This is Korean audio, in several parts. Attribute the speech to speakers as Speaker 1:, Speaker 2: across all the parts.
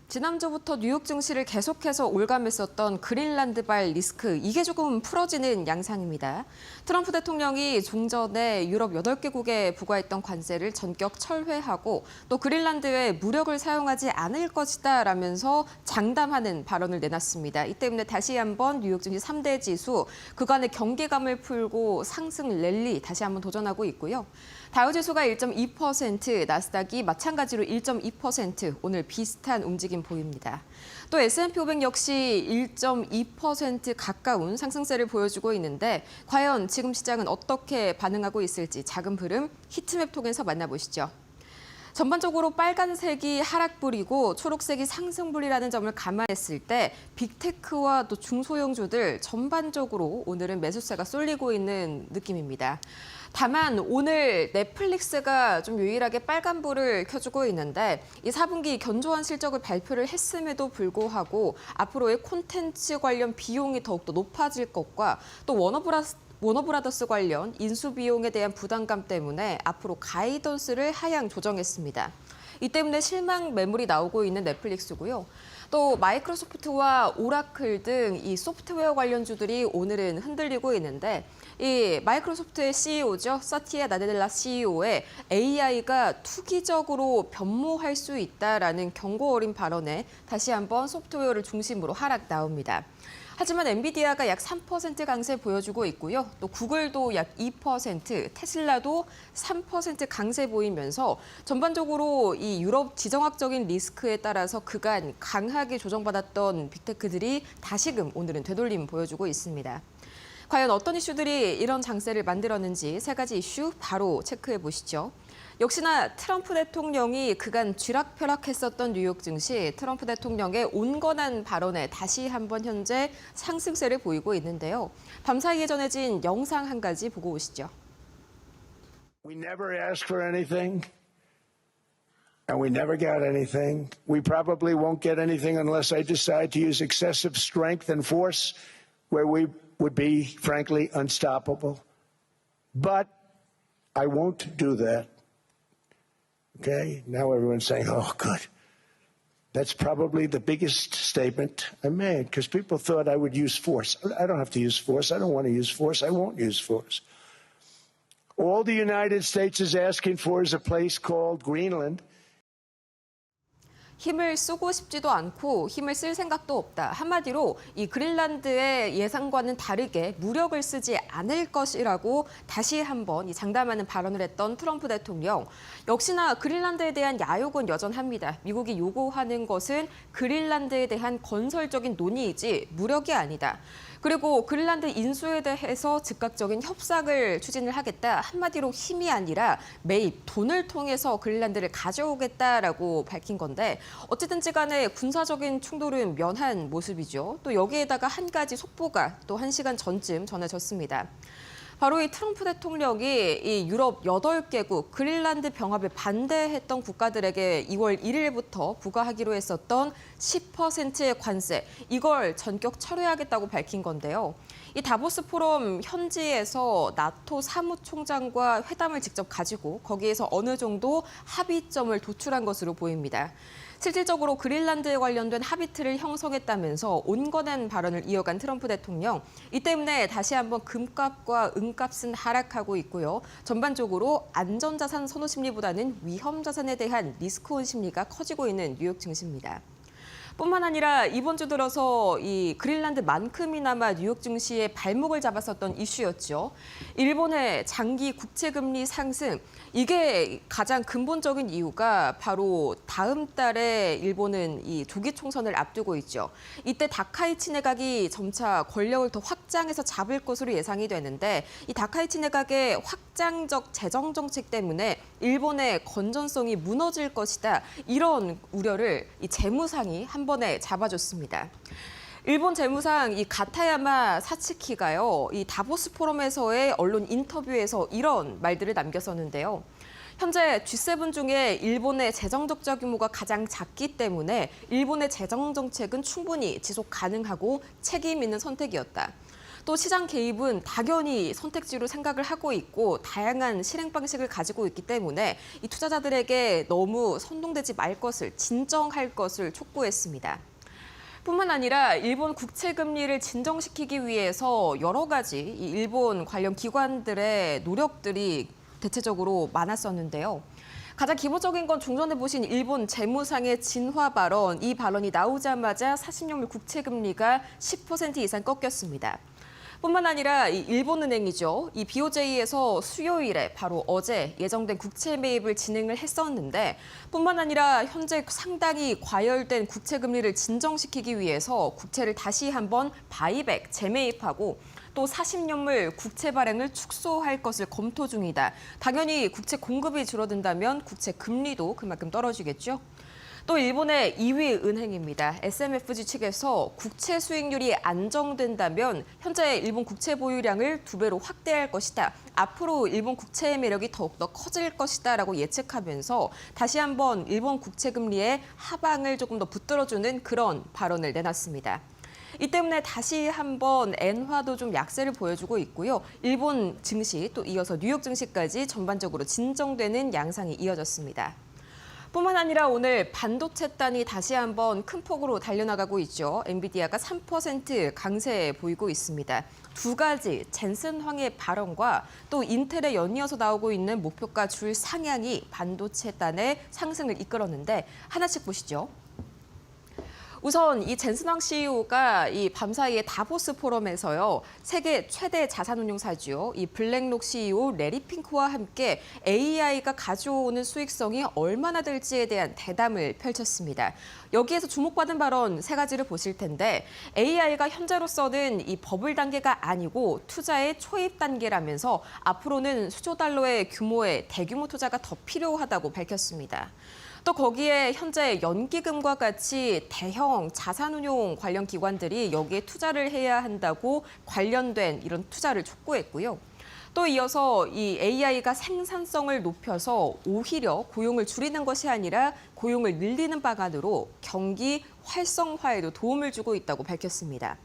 Speaker 1: 지난주부터 뉴욕 증시를 계속해서 올감했었던 그린란드발 리스크, 이게 조금 풀어지는 양상입니다. 트럼프 대통령이 종전에 유럽 8개국에 부과했던 관세를 전격 철회하고 또 그린란드에 무력을 사용하지 않을 것이다 라면서 장담하는 발언을 내놨습니다. 이 때문에 다시 한번 뉴욕 증시 3대 지수, 그간의 경계감을 풀고 상승 랠리 다시 한번 도전하고 있고요. 다우지수가 1.2%, 나스닥이 마찬가지로 1.2%, 오늘 비슷한 움직임 보입니다. 또 S&P 500 역시 1.2% 가까운 상승세를 보여주고 있는데 과연 지금 시장은 어떻게 반응하고 있을지 작은 흐름 히트맵 통해서 만나보시죠. 전반적으로 빨간색이 하락불이고 초록색이 상승불이라는 점을 감안했을 때 빅테크와 또 중소형주들 전반적으로 오늘은 매수세가 쏠리고 있는 느낌입니다. 다만 오늘 넷플릭스가 좀 유일하게 빨간불을 켜주고 있는데 이 4분기 견조한 실적을 발표를 했음에도 불구하고 앞으로의 콘텐츠 관련 비용이 더욱더 높아질 것과 또 워너브라더스 관련 인수 비용에 대한 부담감 때문에 앞으로 가이던스를 하향 조정했습니다. 이 때문에 실망 매물이 나오고 있는 넷플릭스고요. 또 마이크로소프트와 오라클 등 이 소프트웨어 관련주들이 오늘은 흔들리고 있는데 이 마이크로소프트의 CEO죠. 사티아 나데렐라 CEO의 AI가 투기적으로 변모할 수 있다라는 경고 어린 발언에 다시 한번 소프트웨어를 중심으로 하락 나옵니다. 하지만 엔비디아가 약 3% 강세 보여주고 있고요. 또 구글도 약 2%, 테슬라도 3% 강세 보이면서 전반적으로 이 유럽 지정학적인 리스크에 따라서 그간 강하게 조정받았던 빅테크들이 다시금 오늘은 되돌림 보여주고 있습니다. 과연 어떤 이슈들이 이런 장세를 만들었는지 세 가지 이슈 바로 체크해 보시죠. 역시나 트럼프 대통령이 그간 쥐락펴락했었던 뉴욕 증시, 트럼프 대통령의 온건한 발언에 다시 한번 현재 상승세를 보이고 있는데요. 밤사이에 전해진 영상 한 가지 보고 오시죠.
Speaker 2: We never ask for anything, and we never got anything. We probably won't get anything unless I decide to use excessive strength and force, where we would be, frankly, unstoppable. But I won't do that. Okay, now everyone's saying, oh, good. That's probably the biggest statement I made because people thought I would use force. I don't have to use force. I don't want to use force. I won't use force. All the United States is asking for is a place called Greenland.
Speaker 1: 힘을 쓰고 싶지도 않고 힘을 쓸 생각도 없다. 한마디로 이 그린란드의 예상과는 다르게 무력을 쓰지 않을 것이라고 다시 한번 이 장담하는 발언을 했던 트럼프 대통령. 역시나 그린란드에 대한 야욕은 여전합니다. 미국이 요구하는 것은 그린란드에 대한 건설적인 논의이지 무력이 아니다. 그리고 그린란드 인수에 대해서 즉각적인 협상을 추진을 하겠다. 한마디로 힘이 아니라 매입, 돈을 통해서 그린란드를 가져오겠다라고 밝힌 건데 어쨌든지 간에 군사적인 충돌은 면한 모습이죠. 또 여기에다가 한 가지 속보가 또 1시간 전쯤 전해졌습니다. 바로 이 트럼프 대통령이 이 유럽 8개국 그린란드 병합에 반대했던 국가들에게 2월 1일부터 부과하기로 했었던 10%의 관세, 이걸 전격 철회하겠다고 밝힌 건데요. 이 다보스 포럼 현지에서 나토 사무총장과 회담을 직접 가지고 거기에서 어느 정도 합의점을 도출한 것으로 보입니다. 실질적으로 그린란드에 관련된 합의틀을 형성했다면서 온건한 발언을 이어간 트럼프 대통령. 이 때문에 다시 한번 금값과 은값은 하락하고 있고요. 전반적으로 안전자산 선호 심리보다는 위험자산에 대한 리스크온 심리가 커지고 있는 뉴욕 증시입니다. 뿐만 아니라 이번 주 들어서 이 그린란드만큼이나마 뉴욕 증시의 발목을 잡았었던 이슈였죠. 일본의 장기 국채금리 상승. 이게 가장 근본적인 이유가 바로 다음 달에 일본은 이 조기 총선을 앞두고 있죠. 이때 다카이치 내각이 점차 권력을 더 확장해서 잡을 것으로 예상이 되는데 이 다카이치 내각의 확장적 재정 정책 때문에 일본의 건전성이 무너질 것이다. 이런 우려를 이 재무상이 한 번에 잡아줬습니다. 일본 재무상 이 가타야마 사츠키가요, 이 다보스 포럼에서의 언론 인터뷰에서 이런 말들을 남겼었는데요. 현재 G7 중에 일본의 재정 적자 규모가 가장 작기 때문에 일본의 재정 정책은 충분히 지속 가능하고 책임 있는 선택이었다. 또 시장 개입은 당연히 선택지로 생각을 하고 있고 다양한 실행 방식을 가지고 있기 때문에 이 투자자들에게 너무 선동되지 말 것을 진정할 것을 촉구했습니다. 뿐만 아니라 일본 국채 금리를 진정시키기 위해서 여러 가지 이 일본 관련 기관들의 노력들이 대체적으로 많았었는데요. 가장 기본적인 건 종전에 보신 일본 재무상의 진화 발언, 이 발언이 나오자마자 40년물 국채 금리가 10% 이상 꺾였습니다. 뿐만 아니라 이 일본은행이죠. 이 BOJ에서 수요일에 바로 어제 예정된 국채 매입을 진행을 했었는데 뿐만 아니라 현재 상당히 과열된 국채 금리를 진정시키기 위해서 국채를 다시 한번 바이백, 재매입하고 또 40년물 국채 발행을 축소할 것을 검토 중이다. 당연히 국채 공급이 줄어든다면 국채 금리도 그만큼 떨어지겠죠. 또 일본의 2위 은행입니다. SMFG 측에서 국채 수익률이 안정된다면 현재 일본 국채 보유량을 2배로 확대할 것이다. 앞으로 일본 국채의 매력이 더욱더 커질 것이다라고 예측하면서 다시 한번 일본 국채 금리의 하방을 조금 더 붙들어주는 그런 발언을 내놨습니다. 이 때문에 다시 한번 엔화도 좀 약세를 보여주고 있고요. 일본 증시 또 이어서 뉴욕 증시까지 전반적으로 진정되는 양상이 이어졌습니다. 뿐만 아니라 오늘 반도체단이 다시 한번 큰 폭으로 달려나가고 있죠. 엔비디아가 3% 강세 보이고 있습니다. 두 가지 젠슨 황의 발언과 또 인텔에 연이어서 나오고 있는 목표가 줄 상향이 반도체단의 상승을 이끌었는데 하나씩 보시죠. 우선 이 젠슨 황 CEO가 이 밤사이에 다보스 포럼에서요. 세계 최대 자산운용사죠. 이 블랙록 CEO 레리 핑크와 함께 AI가 가져오는 수익성이 얼마나 될지에 대한 대담을 펼쳤습니다. 여기에서 주목받은 발언 세 가지를 보실 텐데 AI가 현재로서는 이 버블 단계가 아니고 투자의 초입 단계라면서 앞으로는 수조 달러의 규모의 대규모 투자가 더 필요하다고 밝혔습니다. 또 거기에 현재 연기금과 같이 대형 자산운용 관련 기관들이 여기에 투자를 해야 한다고 관련된 이런 투자를 촉구했고요. 또 이어서 이 AI가 생산성을 높여서 오히려 고용을 줄이는 것이 아니라 고용을 늘리는 방안으로 경기 활성화에도 도움을 주고 있다고 밝혔습니다.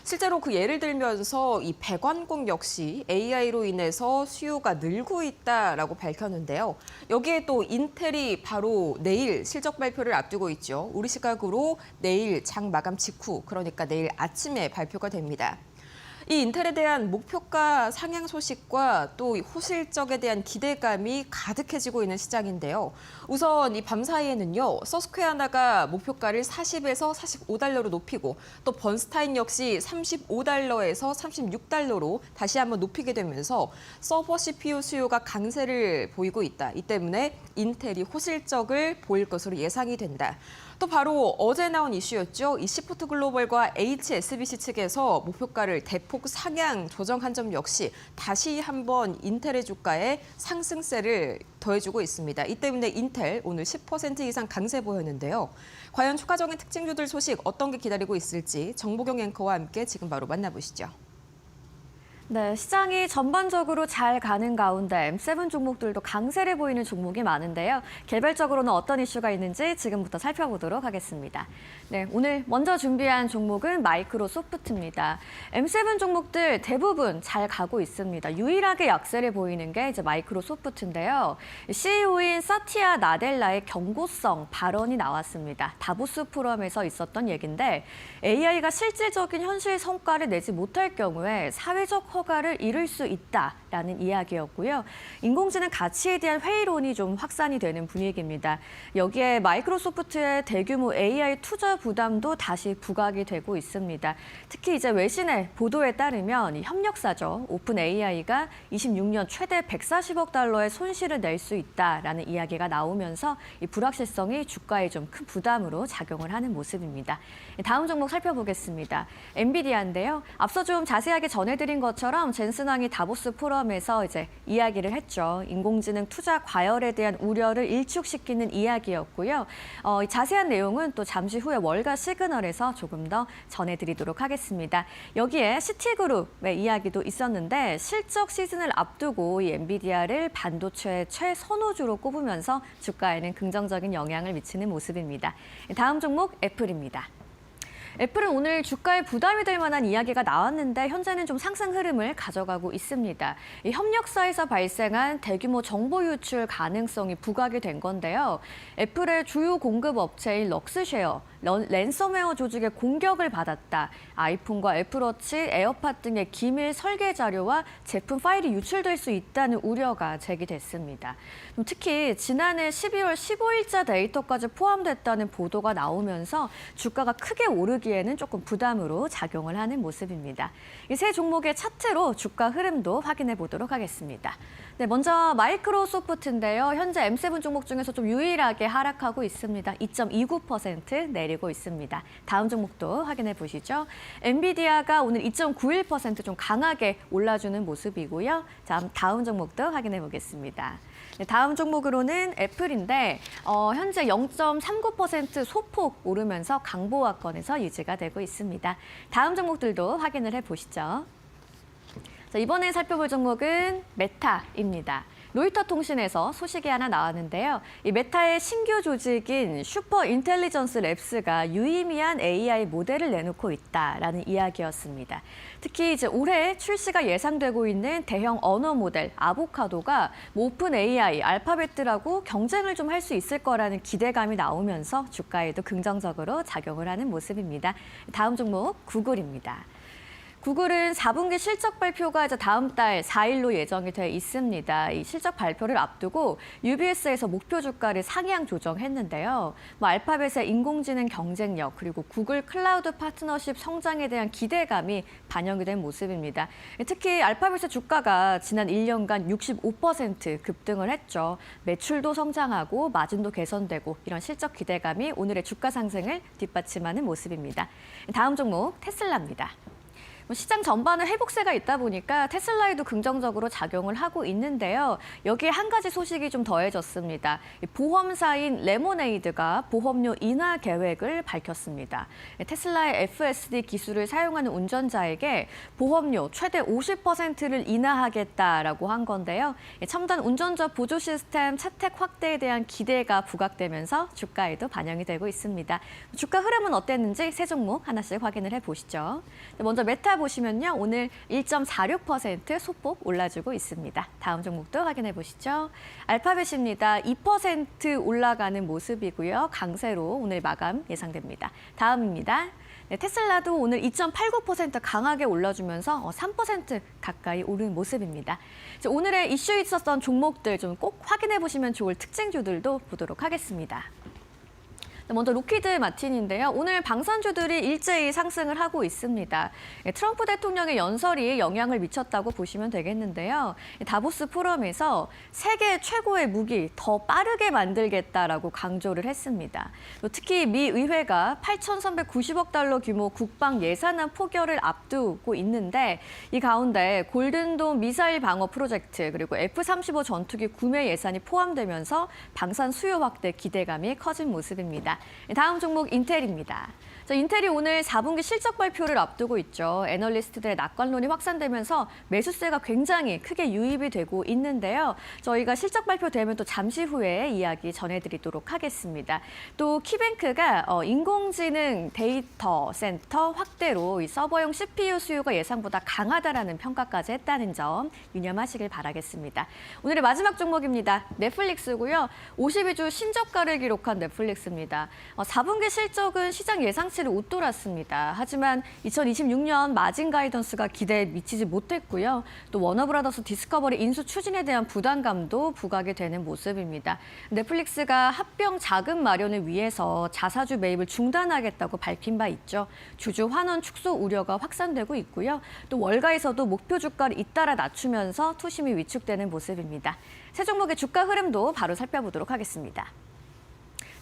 Speaker 1: 실제로 그 예를 들면서 이 배관공 역시 AI로 인해서 수요가 늘고 있다라고 밝혔는데요. 여기에 또 인텔이 바로 내일 실적 발표를 앞두고 있죠. 우리 시각으로 내일 장 마감 직후, 그러니까 내일 아침에 발표가 됩니다. 이 인텔에 대한 목표가 상향 소식과 또 호실적에 대한 기대감이 가득해지고 있는 시장인데요. 우선 이 밤사이에는요. 서스퀘어나가 목표가를 40에서 45달러로 높이고 또 번스타인 역시 35달러에서 36달러로 다시 한번 높이게 되면서 서버 CPU 수요가 강세를 보이고 있다. 이 때문에 인텔이 호실적을 보일 것으로 예상이 된다. 또 바로 어제 나온 이슈였죠. 이 시포트 글로벌과 HSBC 측에서 목표가를 대폭 상향 조정한 점 역시 다시 한번 인텔의 주가에 상승세를 더해주고 있습니다. 이 때문에 인텔 오늘 10% 이상 강세 보였는데요. 과연 추가적인 특징주들 소식 어떤 게 기다리고 있을지 정보경 앵커와 함께 지금 바로 만나보시죠.
Speaker 3: 네, 시장이 전반적으로 잘 가는 가운데 M7 종목들도 강세를 보이는 종목이 많은데요. 개별적으로는 어떤 이슈가 있는지 지금부터 살펴보도록 하겠습니다. 네, 오늘 먼저 준비한 종목은 마이크로소프트입니다. M7 종목들 대부분 잘 가고 있습니다. 유일하게 약세를 보이는 게 이제 마이크로소프트인데요. CEO인 사티아 나델라의 경고성 발언이 나왔습니다. 다보스 포럼에서 있었던 얘기인데 AI가 실질적인 현실 성과를 내지 못할 경우에 사회적 허가를 잃을 수 있다라는 이야기였고요. 인공지능 가치에 대한 회의론이 좀 확산이 되는 분위기입니다. 여기에 마이크로소프트의 대규모 AI 투자 부담도 다시 부각이 되고 있습니다. 특히 이제 외신의 보도에 따르면 이 협력사죠. 오픈 AI가 26년 최대 140억 달러의 손실을 낼 수 있다라는 이야기가 나오면서 이 불확실성이 주가에 좀 큰 부담으로 작용을 하는 모습입니다. 다음 종목 살펴보겠습니다. 엔비디아인데요. 앞서 좀 자세하게 전해드린 것처럼 젠슨 황이 다보스 포럼에서 이제 이야기를 했죠. 인공지능 투자 과열에 대한 우려를 일축시키는 이야기였고요. 자세한 내용은 또 잠시 후에 월가 시그널에서 조금 더 전해드리도록 하겠습니다. 여기에 시티그룹의 이야기도 있었는데 실적 시즌을 앞두고 이 엔비디아를 반도체 최선호주로 꼽으면서 주가에는 긍정적인 영향을 미치는 모습입니다. 다음 종목 애플입니다. 애플은 오늘 주가에 부담이 될 만한 이야기가 나왔는데 현재는 좀 상승 흐름을 가져가고 있습니다. 이 협력사에서 발생한 대규모 정보 유출 가능성이 부각이 된 건데요. 애플의 주요 공급 업체인 럭스쉐어, 랜섬웨어 조직의 공격을 받았다. 아이폰과 애플워치, 에어팟 등의 기밀 설계 자료와 제품 파일이 유출될 수 있다는 우려가 제기됐습니다. 특히 지난해 12월 15일자 데이터까지 포함됐다는 보도가 나오면서 주가가 크게 오르기에는 조금 부담으로 작용을 하는 모습입니다. 이 세 종목의 차트로 주가 흐름도 확인해 보도록 하겠습니다. 네, 먼저 마이크로소프트인데요. 현재 M7 종목 중에서 좀 유일하게 하락하고 있습니다. 2.29% 내리고 있습니다. 다음 종목도 확인해 보시죠. 엔비디아가 오늘 2.91% 좀 강하게 올라주는 모습이고요. 자, 다음 종목도 확인해 보겠습니다. 네, 다음 종목으로는 애플인데 현재 0.39% 소폭 오르면서 강보합권에서 유지가 되고 있습니다. 다음 종목들도 확인을 해보시죠. 자, 이번에 살펴볼 종목은 메타입니다. 로이터 통신에서 소식이 하나 나왔는데요. 이 메타의 신규 조직인 슈퍼 인텔리전스 랩스가 유의미한 AI 모델을 내놓고 있다라는 이야기였습니다. 특히 이제 올해 출시가 예상되고 있는 대형 언어 모델 아보카도가 오픈 AI, 알파벳들하고 경쟁을 좀 할 수 있을 거라는 기대감이 나오면서 주가에도 긍정적으로 작용을 하는 모습입니다. 다음 종목 구글입니다. 구글은 4분기 실적 발표가 이제 다음 달 4일로 예정이 돼 있습니다. 이 실적 발표를 앞두고 UBS에서 목표 주가를 상향 조정했는데요. 알파벳의 인공지능 경쟁력 그리고 구글 클라우드 파트너십 성장에 대한 기대감이 반영이 된 모습입니다. 특히 알파벳의 주가가 지난 1년간 65% 급등을 했죠. 매출도 성장하고 마진도 개선되고 이런 실적 기대감이 오늘의 주가 상승을 뒷받침하는 모습입니다. 다음 종목 테슬라입니다. 시장 전반에 회복세가 있다 보니까 테슬라에도 긍정적으로 작용을 하고 있는데요. 여기에 한 가지 소식이 좀 더해졌습니다. 보험사인 레모네이드가 보험료 인하 계획을 밝혔습니다. 테슬라의 FSD 기술을 사용하는 운전자에게 보험료 최대 50%를 인하하겠다라고 한 건데요. 첨단 운전자 보조 시스템 채택 확대에 대한 기대가 부각되면서 주가에도 반영이 되고 있습니다. 주가 흐름은 어땠는지 세 종목 하나씩 확인을 해보시죠. 먼저 메타 보시면요. 오늘 1.46% 소폭 올라주고 있습니다. 다음 종목도 확인해 보시죠. 알파벳입니다. 2% 올라가는 모습이고요. 강세로 오늘 마감 예상됩니다. 다음입니다. 네, 테슬라도 오늘 2.89% 강하게 올라주면서 3% 가까이 오르는 모습입니다. 오늘의 이슈에 있었던 종목들 좀 꼭 확인해 보시면 좋을 특징주들도 보도록 하겠습니다. 먼저 로키드 마틴인데요. 오늘 방산주들이 일제히 상승을 하고 있습니다. 트럼프 대통령의 연설이 영향을 미쳤다고 보시면 되겠는데요. 다보스 포럼에서 세계 최고의 무기 더 빠르게 만들겠다라고 강조를 했습니다. 특히 미 의회가 8,390억 달러 규모 국방 예산안 포결을 앞두고 있는데 이 가운데 골든돔 미사일 방어 프로젝트 그리고 F-35 전투기 구매 예산이 포함되면서 방산 수요 확대 기대감이 커진 모습입니다. 다음 종목 인텔입니다. 인텔이 오늘 4분기 실적 발표를 앞두고 있죠. 애널리스트들의 낙관론이 확산되면서 매수세가 굉장히 크게 유입이 되고 있는데요. 저희가 실적 발표되면 또 잠시 후에 이야기 전해드리도록 하겠습니다. 또 키뱅크가 인공지능 데이터 센터 확대로 이 서버용 CPU 수요가 예상보다 강하다라는 평가까지 했다는 점 유념하시길 바라겠습니다. 오늘의 마지막 종목입니다. 넷플릭스고요. 52주 신저가를 기록한 넷플릭스입니다. 4분기 실적은 시장 예상치를 웃돌았습니다. 하지만 2026년 마진 가이던스가 기대에 미치지 못했고요. 또 워너브라더스 디스커버리 인수 추진에 대한 부담감도 부각이 되는 모습입니다. 넷플릭스가 합병 자금 마련을 위해서 자사주 매입을 중단하겠다고 밝힌 바 있죠. 주주 환원 축소 우려가 확산되고 있고요. 또 월가에서도 목표 주가를 잇따라 낮추면서 투심이 위축되는 모습입니다. 세 종목의 주가 흐름도 바로 살펴보도록 하겠습니다.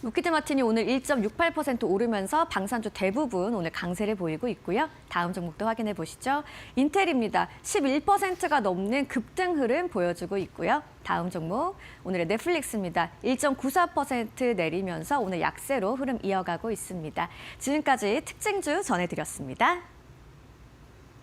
Speaker 3: 로키드 마틴이 오늘 1.68% 오르면서 방산주 대부분 오늘 강세를 보이고 있고요. 다음 종목도 확인해 보시죠. 인텔입니다. 11%가 넘는 급등 흐름 보여주고 있고요. 다음 종목 오늘의 넷플릭스입니다. 1.94% 내리면서 오늘 약세로 흐름 이어가고 있습니다. 지금까지 특징주 전해드렸습니다.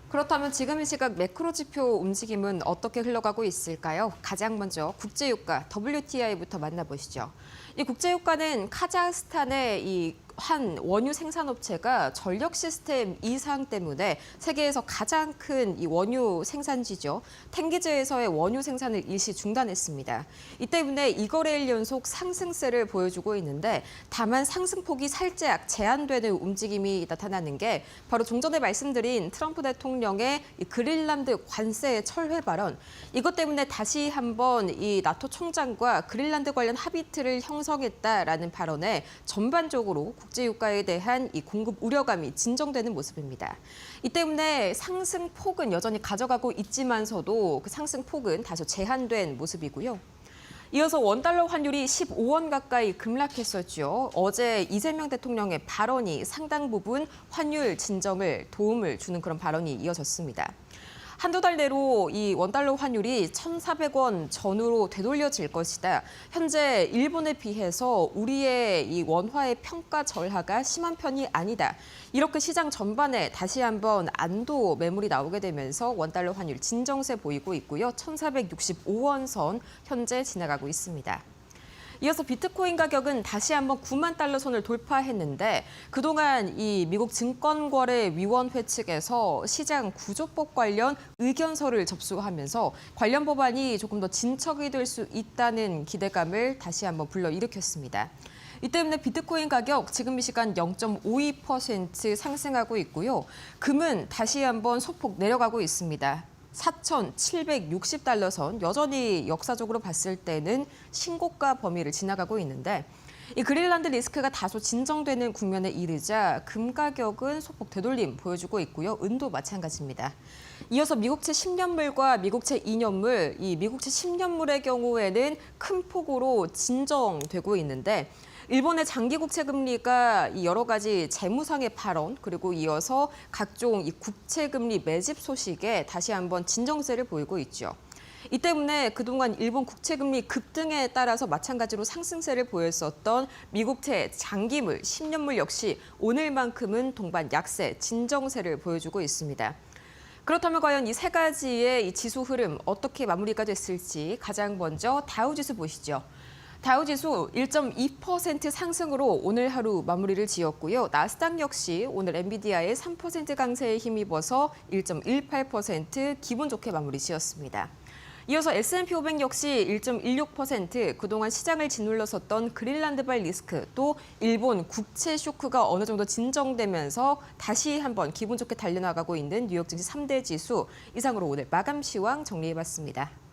Speaker 1: 그렇다면 지금 이 시각 매크로 지표 움직임은 어떻게 흘러가고 있을까요? 가장 먼저 국제유가 WTI부터 만나보시죠. 이 국제유가는 카자흐스탄의 이 한 원유 생산업체가 전력 시스템 이상 때문에 세계에서 가장 큰 이 원유 생산지죠. 탱기즈에서의 원유 생산을 일시 중단했습니다. 이 때문에 2거래일 연속 상승세를 보여주고 있는데 다만 상승폭이 살짝 제한되는 움직임이 나타나는 게 바로 좀 전에 말씀드린 트럼프 대통령의 이 그린란드 관세 철회 발언. 이것 때문에 다시 한번 이 나토 총장과 그린란드 관련 합의틀을 형성했다라는 발언에 전반적으로 국제유가에 대한 이 공급 우려감이 진정되는 모습입니다. 이 때문에 상승폭은 여전히 가져가고 있지만서도 그 상승폭은 다소 제한된 모습이고요. 이어서 원달러 환율이 15원 가까이 급락했었죠. 어제 이재명 대통령의 발언이 상당 부분 환율 진정을 도움을 주는 그런 발언이 이어졌습니다. 한두 달 내로 이 원달러 환율이 1,400원 전후로 되돌려질 것이다. 현재 일본에 비해서 우리의 이 원화의 평가 절하가 심한 편이 아니다. 이렇게 시장 전반에 다시 한번 안도 매물이 나오게 되면서 원달러 환율 진정세 보이고 있고요. 1,465원 선 현재 지나가고 있습니다. 이어서 비트코인 가격은 다시 한번 9만 달러 선을 돌파했는데 그동안 이 미국 증권거래위원회 측에서 시장 구조법 관련 의견서를 접수하면서 관련 법안이 조금 더 진척이 될 수 있다는 기대감을 다시 한번 불러일으켰습니다. 이 때문에 비트코인 가격 지금 이 시간 0.52% 상승하고 있고요. 금은 다시 한번 소폭 내려가고 있습니다. 4,760달러 선, 여전히 역사적으로 봤을 때는 신고가 범위를 지나가고 있는데 이 그린란드 리스크가 다소 진정되는 국면에 이르자 금 가격은 소폭 되돌림 보여주고 있고요. 은도 마찬가지입니다. 이어서 미국채 10년물과 미국채 2년물, 이 미국채 10년물의 경우에는 큰 폭으로 진정되고 있는데 일본의 장기 국채 금리가 여러 가지 재무상의 발언 그리고 이어서 각종 이 국채 금리 매집 소식에 다시 한번 진정세를 보이고 있죠. 이 때문에 그동안 일본 국채 금리 급등에 따라서 마찬가지로 상승세를 보였었던 미국채 장기물, 10년물 역시 오늘만큼은 동반 약세, 진정세를 보여주고 있습니다. 그렇다면 과연 이 세 가지의 이 지수 흐름 어떻게 마무리가 됐을지 가장 먼저 다우지수 보시죠. 다우지수 1.2% 상승으로 오늘 하루 마무리를 지었고요. 나스닥 역시 오늘 엔비디아의 3% 강세에 힘입어서 1.18% 기분 좋게 마무리 지었습니다. 이어서 S&P 500 역시 1.16% 그동안 시장을 짓눌렀었던 그린란드발 리스크 또 일본 국채 쇼크가 어느 정도 진정되면서 다시 한번 기분 좋게 달려나가고 있는 뉴욕 증시 3대 지수 이상으로 오늘 마감 시황 정리해봤습니다.